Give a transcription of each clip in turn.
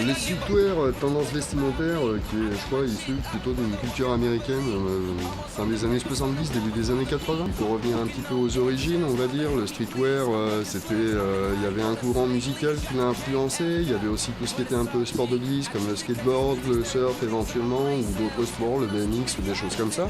Les streetwear, tendance vestimentaire, qui est, je crois, issue plutôt d'une culture américaine, fin des années 70, début des années 80. Pour revenir un petit peu aux origines, on va dire, le streetwear, il y avait un courant musical qui l'a influencé. Il y avait aussi tout ce qui était un peu sport de glisse, comme le skateboard, le surf éventuellement, ou d'autres sports, le BMX ou des choses comme ça.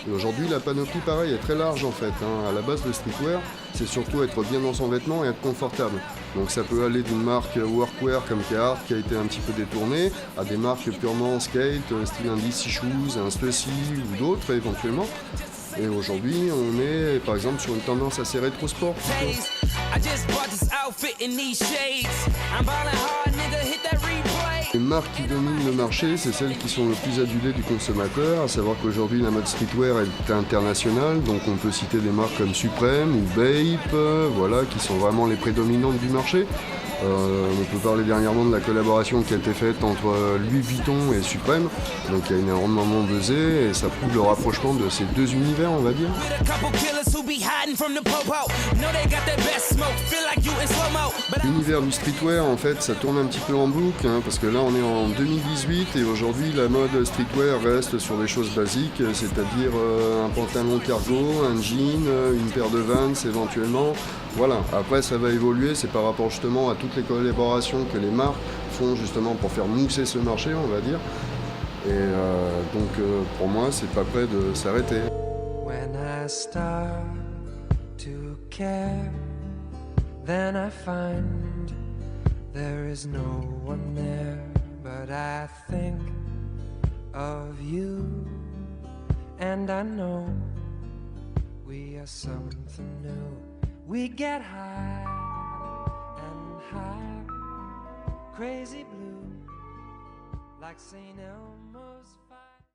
Et aujourd'hui, la panoplie, pareil, est très large en fait. À la base, le streetwear, c'est surtout être bien dans son vêtement et être confortable. Donc ça peut aller d'une marque workwear comme Carhartt qui a été un petit peu détournée, à des marques purement skate, style un DC Shoes, un Stussy ou d'autres éventuellement. Et aujourd'hui, on est par exemple sur une tendance assez rétro-sport. Les marques qui dominent le marché, c'est celles qui sont le plus adulées du consommateur, à savoir qu'aujourd'hui la mode streetwear est internationale, donc on peut citer des marques comme Supreme ou Bape, voilà, qui sont vraiment les prédominantes du marché. On peut parler dernièrement de la collaboration qui a été faite entre Louis Vuitton et Supreme, donc il y a énormément buzzé et ça prouve le rapprochement de ces deux univers, on va dire. L'univers du streetwear, en fait, ça tourne un petit peu en boucle, parce que là on est en 2018 et aujourd'hui la mode streetwear reste sur des choses basiques, c'est-à-dire un pantalon cargo, un jean, une paire de Vans éventuellement. Voilà, après ça va évoluer, c'est par rapport justement à toutes les collaborations que les marques font justement pour faire mousser ce marché, on va dire. Et donc pour moi, c'est pas prêt de s'arrêter. When I start to care, then I find there is no one there, but I think of you, and I know we are something new. We get high and high, crazy blue, like St. Elmo's.